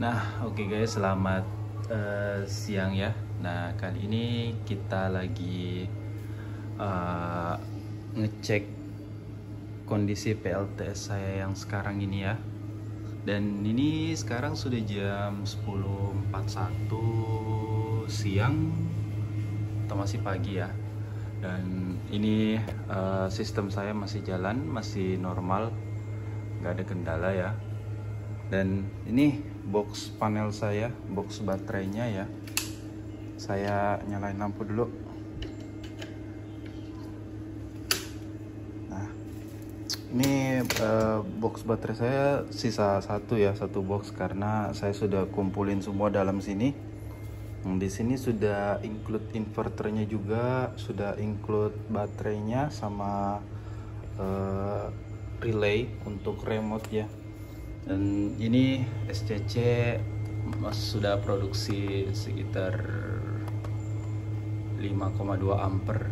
Nah, oke guys, selamat siang ya. Nah, kali ini kita lagi ngecek kondisi PLTS saya yang sekarang ini ya. Dan ini sekarang sudah jam 10.41 siang atau masih pagi ya. Dan ini sistem saya masih jalan, masih normal, nggak ada kendala ya. Dan ini box panel saya, box baterainya ya. Saya nyalain lampu dulu. Nah, ini box baterai saya sisa satu ya, satu box karena saya sudah kumpulin semua dalam sini. Di sini sudah include inverternya juga, sudah include baterainya sama relay untuk remote ya. Dan ini SCC sudah produksi sekitar 5,2 ampere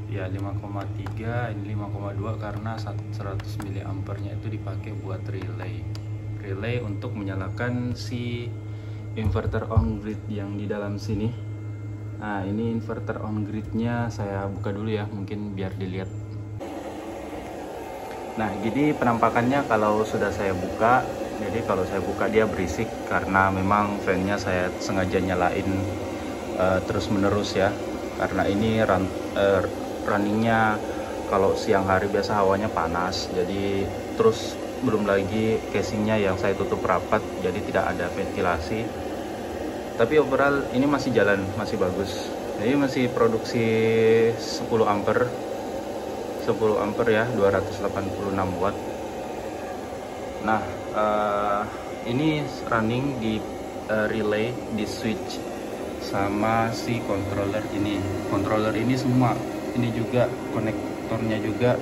ya, 5,3 ini 5,2 karena 100 mili ampernya itu dipakai buat relay untuk menyalakan si inverter on grid yang di dalam sini. Nah, ini inverter on gridnya saya buka dulu ya, mungkin biar dilihat. Nah, jadi penampakannya kalau sudah saya buka. Jadi kalau saya buka dia berisik karena memang fan-nya saya sengaja nyalain terus menerus ya. Karena ini runningnya kalau siang hari biasa hawanya panas. Jadi terus belum lagi casingnya yang saya tutup rapat, jadi tidak ada ventilasi. Tapi overall ini masih jalan, masih bagus. Jadi masih produksi 10 ampere ya, 286 watt. Nah, ini running di relay, di switch sama si controller ini. Controller ini semua, ini juga konektornya juga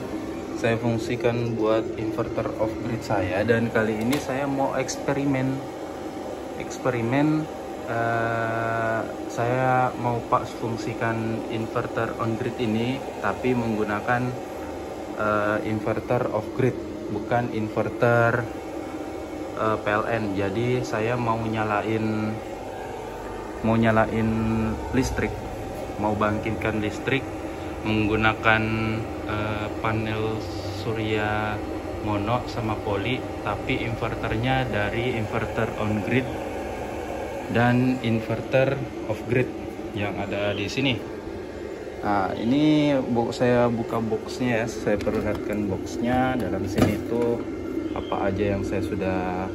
saya fungsikan buat inverter off grid saya. Dan kali ini saya mau eksperimen. Saya mau fungsikan inverter on grid ini tapi menggunakan inverter off grid, bukan inverter PLN. Jadi saya mau nyalain listrik, mau bangkitkan listrik menggunakan panel surya mono sama poli, tapi inverternya dari inverter on grid dan inverter off grid yang ada di sini. Nah, ini saya buka boxnya ya, saya perlihatkan boxnya. Dalam sini itu apa aja yang saya sudah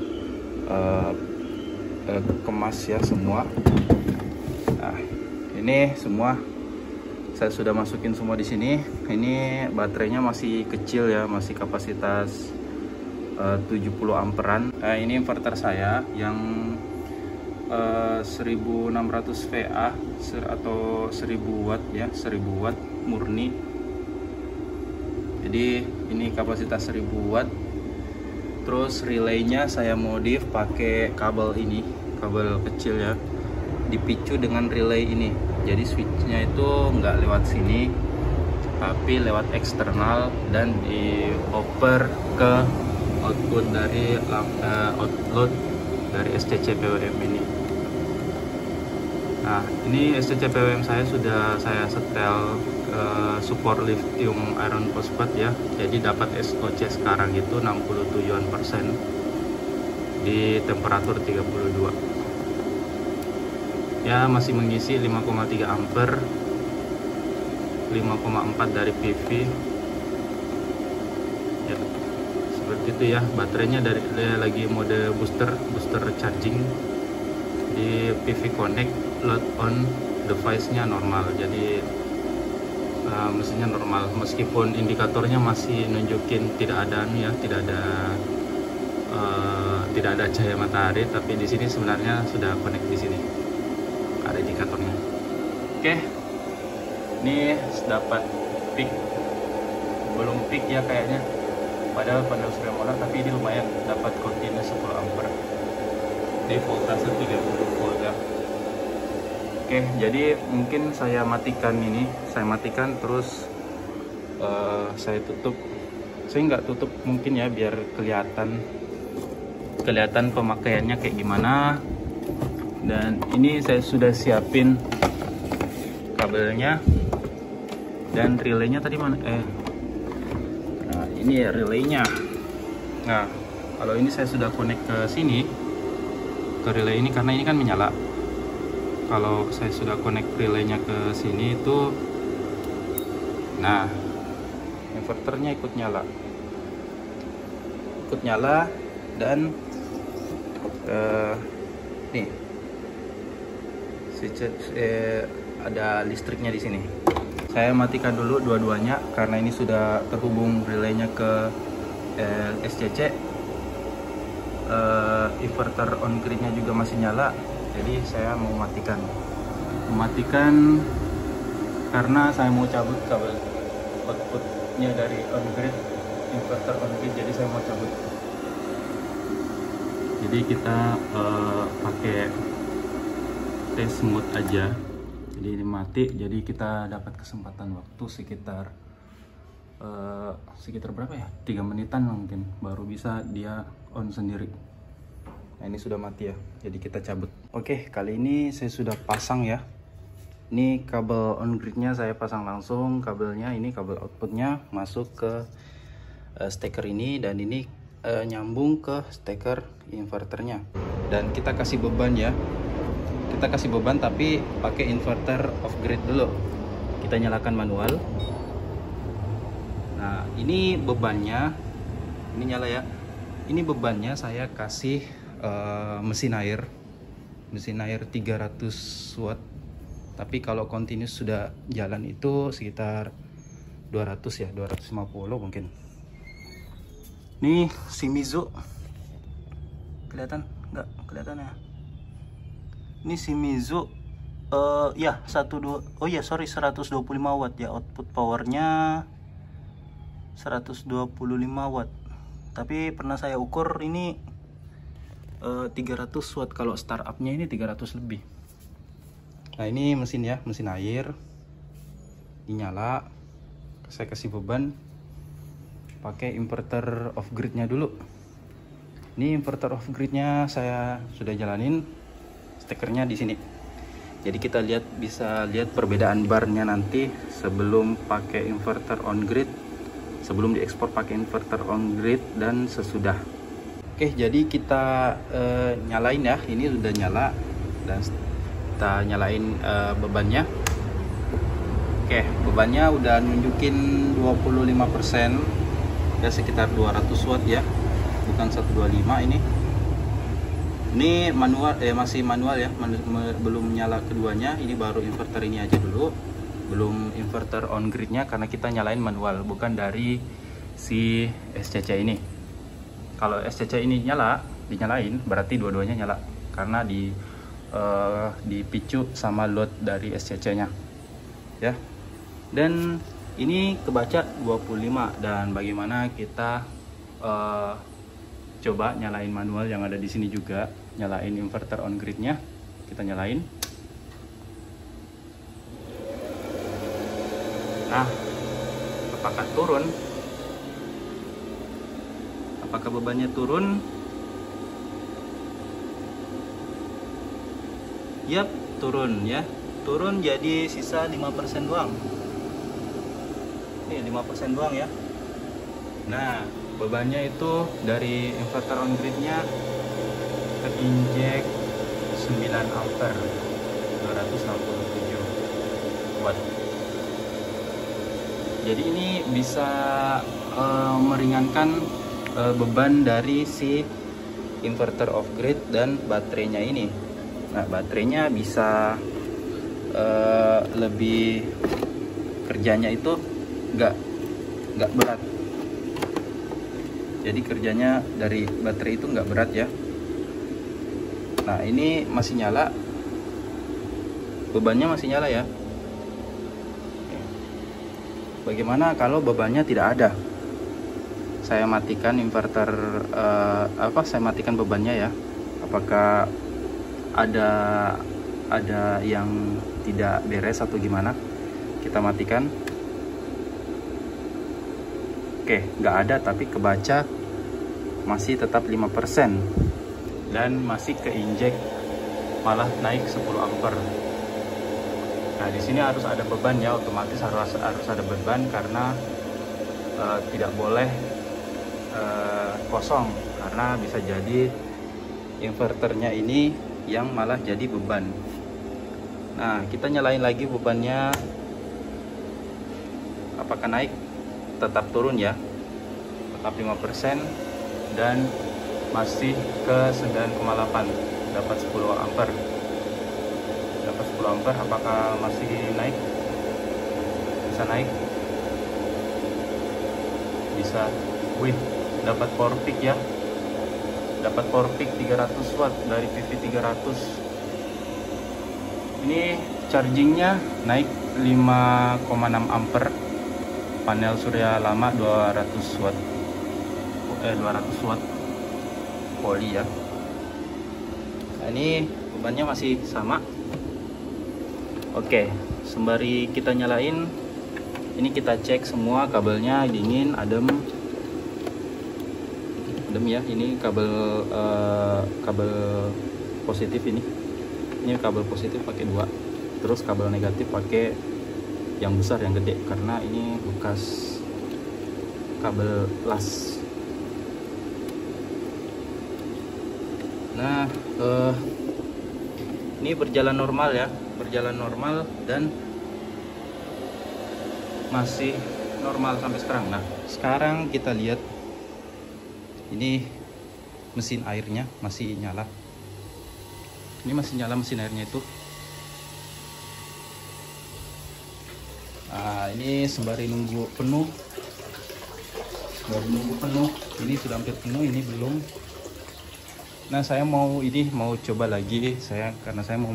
kemas ya semua. Nah, ini semua saya sudah masukin semua di sini. Ini baterainya masih kecil ya, masih kapasitas 70 amperan. Nah, ini inverter saya yang 1600 VA atau 1000 watt ya, 1000 watt murni. Jadi ini kapasitas 1000 watt. Terus relaynya saya modif pakai kabel ini, kabel kecil ya, dipicu dengan relay ini. Jadi switchnya itu nggak lewat sini tapi lewat eksternal dan dioper ke output dari outload dari SCC PWM ini. Nah, ini SCC PWM saya sudah saya setel support lithium iron phosphate ya. Jadi dapat SOC sekarang itu 67% di temperatur 32. Ya, masih mengisi 5,3 ampere, 5,4 dari PV. Ya, seperti itu ya. Baterainya dari lagi mode booster charging. Di PV connect, load on device-nya normal, jadi mesinnya normal meskipun indikatornya masih nunjukin tidak ada cahaya matahari, tapi di sini sebenarnya sudah connect, di sini ada indikatornya. Oke, ini dapat peak, belum peak ya kayaknya, padahal panel surya mono, tapi ini lumayan dapat continuous 10 ampere di voltase 30 volt ya. Oke, jadi mungkin saya matikan ini, terus saya tutup. Saya nggak tutup mungkin ya biar kelihatan kelihatan pemakaiannya kayak gimana. Dan ini saya sudah siapin kabelnya dan relaynya tadi mana? Nah ini ya relaynya. Nah kalau ini saya sudah connect ke sini, ke relay ini, karena ini kan menyala. Kalau saya sudah connect relaynya ke sini itu, nah inverternya ikut nyala, dan nih ada listriknya di sini. Saya matikan dulu dua-duanya karena ini sudah terhubung relaynya ke SCC. Inverter on gridnya juga masih nyala, jadi saya mau mematikan karena saya mau cabut kabel outputnya dari on grid, inverter on grid, jadi saya mau cabut. Jadi kita pakai test mode aja, jadi ini mati, jadi kita dapat kesempatan waktu sekitar berapa ya, 3 menitan mungkin baru bisa dia on sendiri. Nah ini sudah mati ya, jadi kita cabut. Oke, kali ini saya sudah pasang ya. Ini kabel on gridnya saya pasang langsung, kabelnya ini kabel outputnya masuk ke steker ini, dan ini nyambung ke steker inverternya. Dan kita kasih beban ya, kita kasih beban tapi pakai inverter off grid dulu. Kita nyalakan manual. Nah ini bebannya, ini nyala ya, ini bebannya saya kasih mesin air 300 watt, tapi kalau continuous sudah jalan itu sekitar 200 ya, 250 mungkin. Nih Shimizu, kelihatan nggak? Kelihatan ya, ini Shimizu ya 125 watt ya, output powernya 125 watt, tapi pernah saya ukur ini 300 watt. Kalau startupnya ini 300 lebih. Nah ini mesin ya, mesin air dinyala, saya kasih beban pakai inverter off gridnya dulu. Ini inverter off gridnya saya sudah jalanin, stekernya di sini. Jadi kita bisa lihat perbedaan barnya nanti sebelum pakai inverter on grid, sebelum diekspor pakai inverter on grid, dan sesudah. Oke, jadi kita nyalain ya, ini udah nyala, dan kita nyalain bebannya. Oke, bebannya udah nunjukin 25%, ya sekitar 200 watt ya, bukan 125 ini. Ini manual, masih manual ya, belum nyala keduanya. Ini baru inverter ini aja dulu, belum inverter on gridnya, karena kita nyalain manual, bukan dari si SCC ini. Kalau SCC ini dinyalain, berarti dua-duanya nyala, karena dipicu sama load dari SCC-nya ya. Dan ini kebaca 25, dan bagaimana kita coba nyalain manual yang ada di sini juga, nyalain inverter on gridnya, kita nyalain. Nah, apakah turun? Apakah bebannya turun? Yap, turun ya. Turun jadi sisa 5% doang. Ini 5% doang ya. Nah, bebannya itu dari inverter on gridnya terinjek 9 ampere, 267 watt. Jadi ini bisa meringankan beban dari si inverter off grid dan baterainya ini. Nah, baterainya bisa lebih, kerjanya itu nggak berat. Jadi kerjanya dari baterai itu nggak berat ya. Nah ini masih nyala, bebannya masih nyala ya. Bagaimana kalau bebannya tidak ada? Saya matikan inverter, saya matikan bebannya ya. Apakah ada yang tidak beres atau gimana? Kita matikan. Oke, nggak ada, tapi kebaca masih tetap 5%. dan masih keinjek malah naik 10 ampere. Nah, di sini harus ada beban ya, otomatis harus ada beban karena tidak boleh kosong, karena bisa jadi inverternya ini yang malah jadi beban. Nah, kita nyalain lagi bebannya, apakah naik? Tetap turun ya, tetap 5% dan masih ke 9,8, dapat 10 ampere. Dapat 10 ampere, apakah masih naik? Bisa naik? Bisa. Wih, dapat power peak ya. Dapat power peak 300 watt dari PV 300. Ini chargingnya naik 5,6 ampere. Panel surya lama 200 watt. 200 watt poli ya. Nah, ini bebannya masih sama. Oke, sembari kita nyalain, ini kita cek semua kabelnya dingin, adem ya. Ini kabel kabel positif ini kabel positif pakai 2, terus kabel negatif pakai yang besar, yang gede, karena ini bekas kabel las. Nah, ini berjalan normal ya, berjalan normal dan masih normal sampai sekarang. Nah, sekarang kita lihat ini mesin airnya masih nyala. Ini masih nyala mesin airnya itu. Nah, ini sembari nunggu penuh. Ini sudah hampir penuh, ini belum. Nah, saya mau coba lagi karena saya mau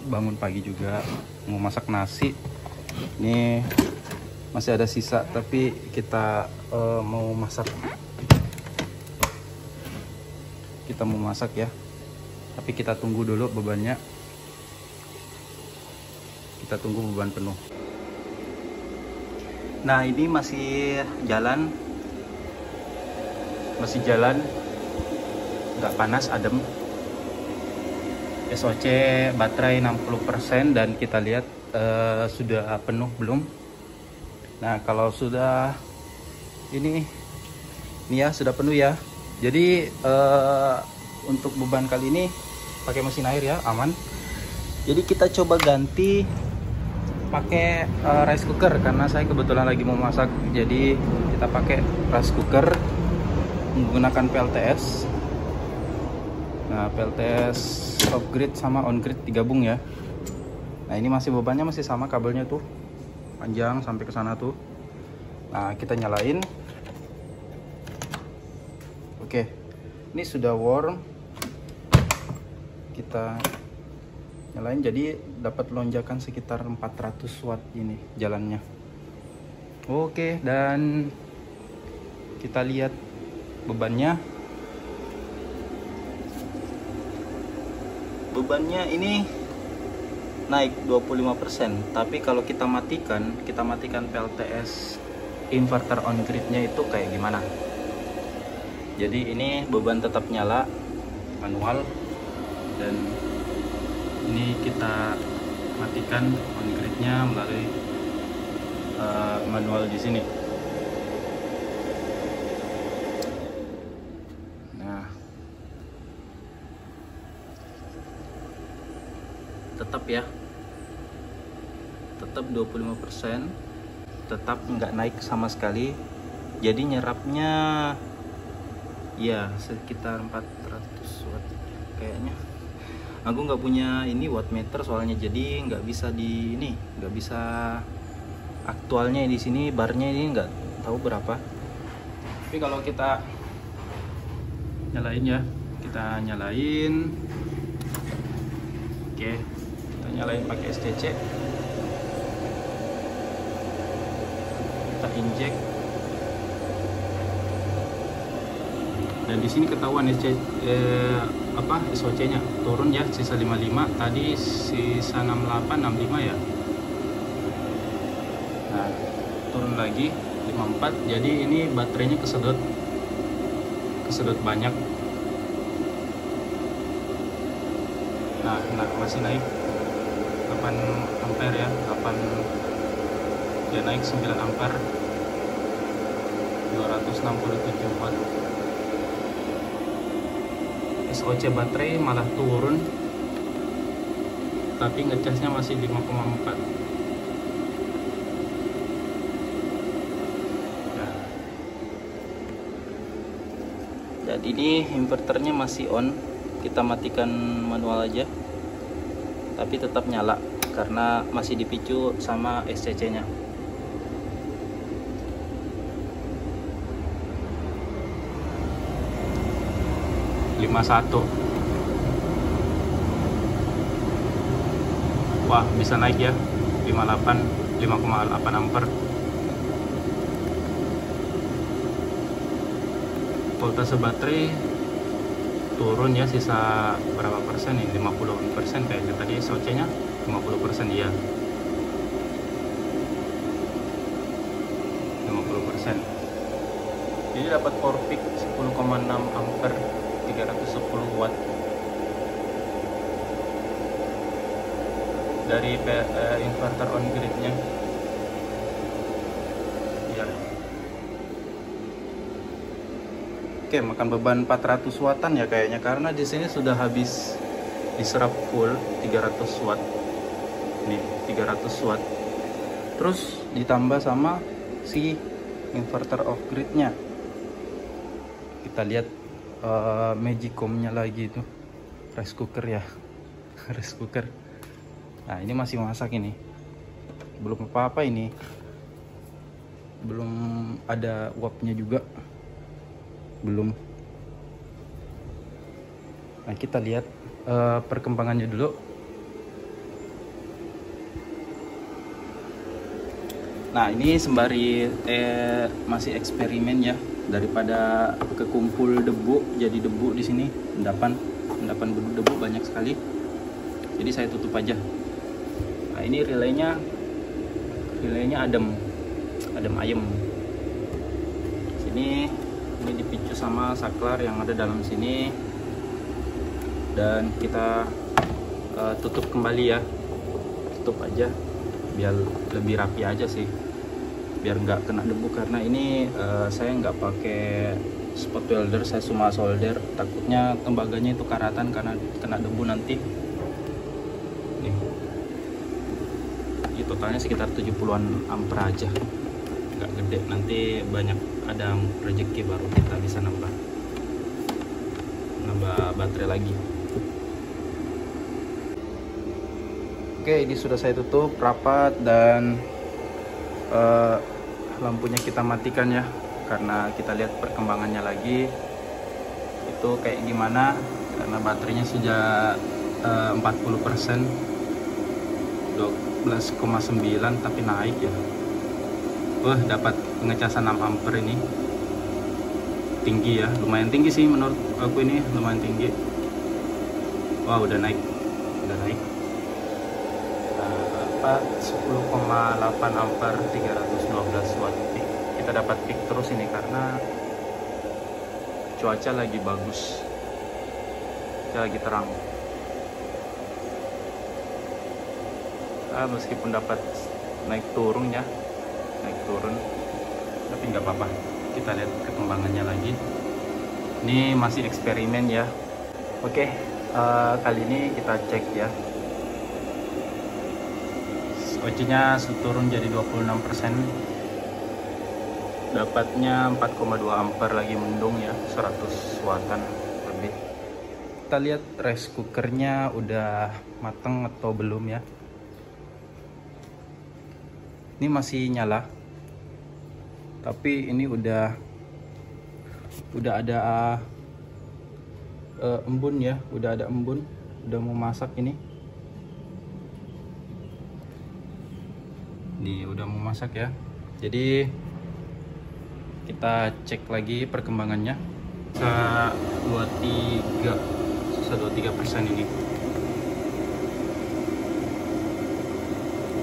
bangun pagi juga, mau masak nasi. Ini masih ada sisa, tapi kita mau masak. Ya. Tapi kita tunggu dulu bebannya. Kita tunggu beban penuh. Nah, ini masih jalan. Nggak panas, adem. SOC baterai 60% dan kita lihat sudah penuh belum. Nah, kalau sudah ini ya sudah penuh ya. Jadi untuk beban kali ini pakai mesin air ya, aman. Jadi kita coba ganti pakai rice cooker, karena saya kebetulan lagi mau masak. Jadi kita pakai rice cooker menggunakan PLTS. Nah, PLTS off grid sama on grid digabung ya. Nah, ini masih bebannya masih sama, kabelnya tuh panjang sampai ke sana tuh. Nah, kita nyalain. Oke, ini sudah warm. Kita nyalain, jadi dapat lonjakan sekitar 400 watt ini jalannya. Oke, dan kita lihat bebannya. Bebannya ini naik 25%, tapi kalau kita matikan PLTS inverter on gridnya itu kayak gimana. Jadi ini beban tetap nyala manual, dan ini kita matikan on gridnya melalui manual di sini. Nah, tetap ya, tetap 25%, tetap nggak naik sama sekali. Jadi nyerapnya ya sekitar 400 watt kayaknya. Aku nggak punya ini wattmeter soalnya, jadi nggak bisa nggak bisa aktualnya di sini, barnya ini nggak tahu berapa. Tapi kalau kita nyalain ya, kita nyalain. Oke, kita nyalain pakai SCC. Kita injek. Dan di sini ketahuan SOC-nya turun ya, sisa 55, tadi sisa 68, 65 ya. Nah, turun lagi 54. Jadi ini baterainya kesedot banyak. Nah, masih naik 8 ampere ya, 8, dia naik 9 ampere, 267 watt. SOC baterai malah turun, tapi ngecasnya masih 5,4. Dan ini inverternya masih on, kita matikan manual aja, tapi tetap nyala karena masih dipicu sama SCC nya. Wah, bisa naik ya, 5,8 ampere. Voltase baterai turun ya, sisa berapa persen nih, 50% kayaknya tadi SOC nya 50%, iya 50%. Jadi dapat power peak 10,6 ampere, 310 watt dari inverter on grid nya ya. Oke, makan beban 400 wattan ya kayaknya, karena di sini sudah habis diserap full 300 watt. Nih, 300 watt. Terus ditambah sama si inverter off grid-nya. Kita lihat Magicom-nya lagi itu. Rice cooker ya. Rice cooker. Nah, ini masih masak ini. Belum apa-apa ini. Belum ada uapnya juga. Belum. Nah, kita lihat perkembangannya dulu. Nah, ini sembari masih eksperimen ya, daripada kekumpul debu, jadi debu di sini, endapan debu banyak sekali. Jadi saya tutup aja. Nah, ini relaynya adem ayem. Sini ini dipicu sama saklar yang ada dalam sini, dan kita tutup kembali ya, tutup aja biar lebih rapi aja sih, biar nggak kena debu. Karena ini saya nggak pakai spot welder, saya cuma solder, takutnya tembaganya itu karatan karena kena debu nanti. Nih, ini totalnya sekitar 70-an ampere aja, nggak gede, nanti banyak ada rezeki baru kita bisa nambah baterai lagi. Oke, ini sudah saya tutup rapat, dan lampunya kita matikan ya, karena kita lihat perkembangannya lagi itu kayak gimana, karena baterainya sudah 40%, 12,9, tapi naik ya. Wah, dapat pengecasan 6 ampere ini. Tinggi ya, lumayan tinggi sih menurut aku, ini lumayan tinggi. Wah, udah naik. Dapat 10,8 ampere, 312 watt peak. Kita dapat peak terus ini karena cuaca lagi bagus. Cuaca lagi terang. Meskipun dapat naik turun, tapi nggak apa-apa, kita lihat perkembangannya lagi. Ini masih eksperimen ya. Oke, kali ini kita cek ya, SOC nya turun jadi 26%, dapatnya 4,2 ampere, lagi mendung ya, 100 wattan lebih. Kita lihat rice cookernya udah mateng atau belum ya. Ini masih nyala, tapi ini udah ada embun ya, udah ada embun, udah mau masak ini. Nih, udah mau masak ya. Jadi kita cek lagi perkembangannya. Sisa 23% ini.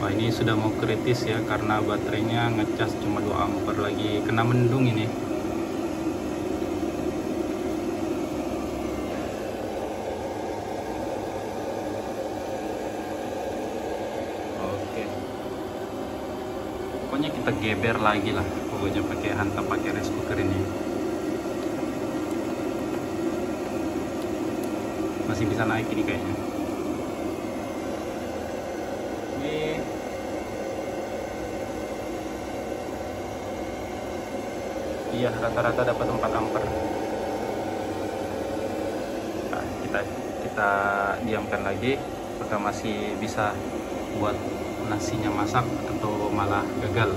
Wah, ini sudah mau kritis ya, karena baterainya ngecas cuma 2 ampere, lagi kena mendung ini. pokoknya kita geber lagi lah, pokoknya pakai hantam pakai rice cooker ini. Masih bisa naik ini kayaknya. Ini iya, rata-rata dapat 4 ampere. Nah, kita diamkan lagi, apakah masih bisa buat nasinya masak atau malah gagal.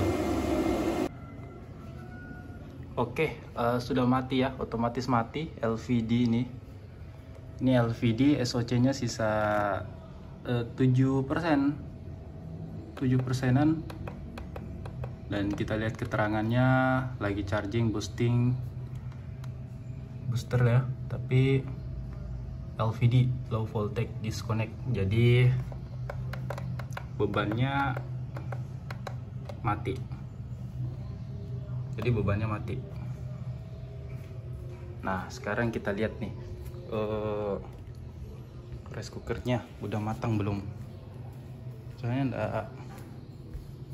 Oke, sudah mati ya, otomatis mati LVD ini. Ini LVD, SOC-nya sisa 7%. Dan kita lihat keterangannya lagi charging, boosting, booster ya, tapi LVD, low voltage disconnect. Jadi bebannya mati. Nah, sekarang kita lihat nih, rice cookernya udah matang belum? Soalnya enggak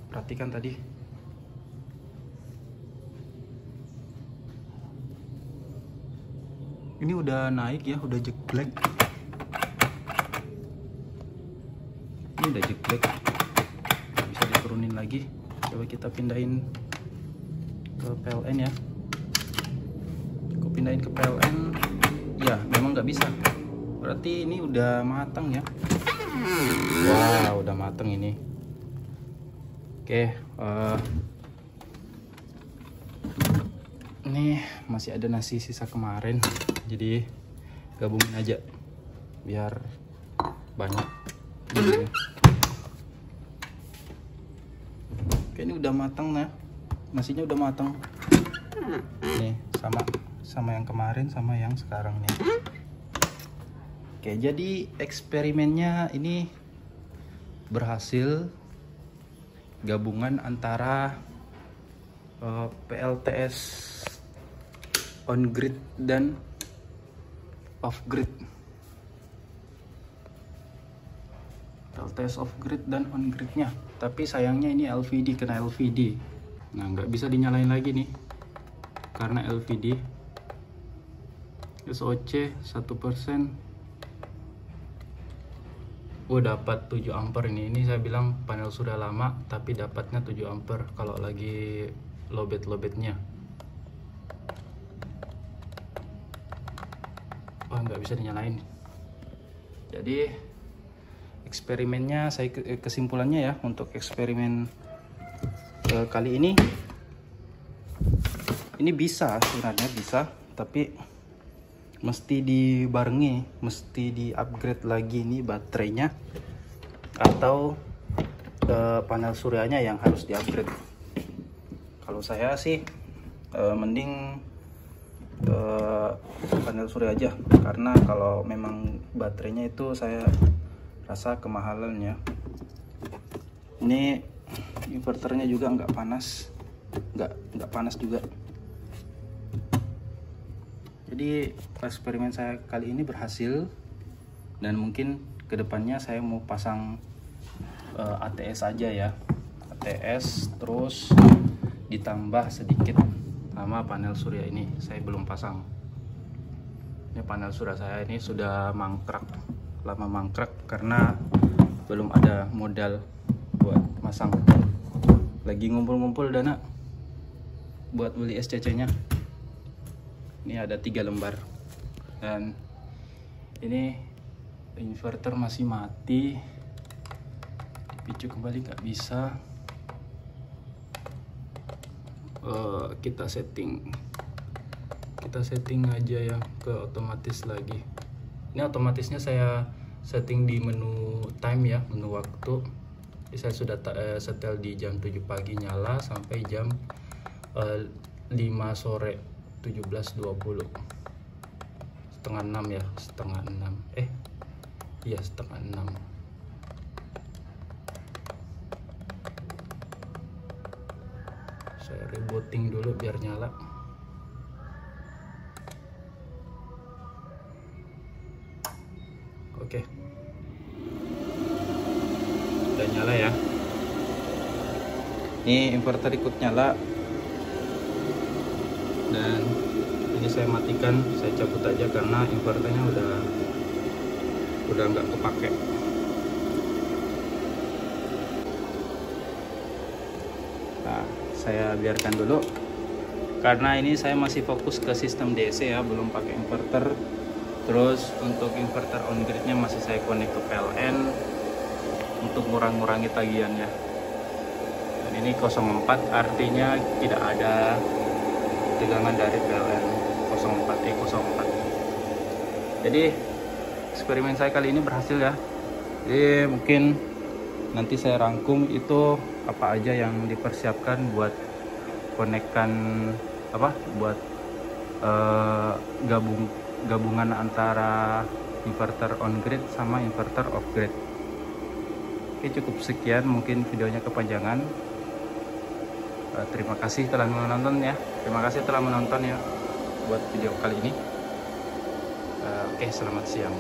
perhatikan tadi. Ini udah naik ya, udah jeglek. Ini udah jeglek, bisa diturunin lagi. Coba kita pindahin ke PLN ya. Aku pindahin ke PLN. Ya, memang nggak bisa. Berarti ini udah matang ya. Wow, udah matang ini. Oke, ini masih ada nasi sisa kemarin, jadi gabungin aja biar banyak. Oke, ini udah matang nah, nasinya udah matang. Nih sama yang kemarin sama yang sekarang nih. Oke, jadi eksperimennya ini berhasil, gabungan antara PLTS on grid dan off grid. PLTS off grid dan on gridnya, tapi sayangnya ini LVD, kena LVD. Nah, nggak bisa dinyalain lagi nih karena LVD. SOC 1%. Dapat 7 ampere ini saya bilang panel sudah lama tapi dapatnya 7 ampere kalau lagi lowbat-lowbatnya. Wah, nggak bisa dinyalain. Jadi eksperimennya, saya kesimpulannya ya, untuk eksperimen kali ini bisa, sebenarnya bisa, tapi mesti dibarengi, mesti di upgrade lagi nih baterainya atau panel suryanya yang harus di upgrade. Kalau saya sih mending panel surya aja, karena kalau memang baterainya itu saya rasa kemahalan ya. Ini inverternya juga nggak panas, nggak panas juga. Jadi eksperimen saya kali ini berhasil, dan mungkin kedepannya saya mau pasang ATS aja ya, ATS terus ditambah sedikit sama panel surya ini. Saya belum pasang. Ini panel surya saya ini sudah mangkrak, lama mangkrak karena belum ada modal buat masang. Lagi ngumpul-ngumpul dana buat beli SCC nya. Ini ada 3 lembar, dan ini inverter masih mati, dipicu kembali nggak bisa. Kita setting aja ya ke otomatis lagi. Ini otomatisnya saya setting di menu time ya, menu waktu. Jadi saya sudah setel di jam 7 pagi nyala sampai jam 5 sore 17.20, setengah 6 ya, setengah 6 iya setengah 6. Saya rebooting dulu biar nyala. Oke, udah nyala ya. Ini inverter ikut nyala, dan ini saya matikan, saya cabut aja karena inverternya udah nggak kepake. Nah, saya biarkan dulu karena ini saya masih fokus ke sistem DC ya, belum pakai inverter. Terus untuk inverter on gridnya masih saya connect ke PLN untuk ngurangi tagihannya. Dan ini 04 artinya tidak ada tegangan dari PLN 04. Jadi eksperimen saya kali ini berhasil ya. Jadi mungkin nanti saya rangkum itu apa aja yang dipersiapkan buat konekkan buat gabungan antara inverter on grid sama inverter off grid. Oke, cukup sekian, mungkin videonya kepanjangan. Terima kasih telah menonton ya. Terima kasih telah menonton ya buat video kali ini. Oke, selamat siang.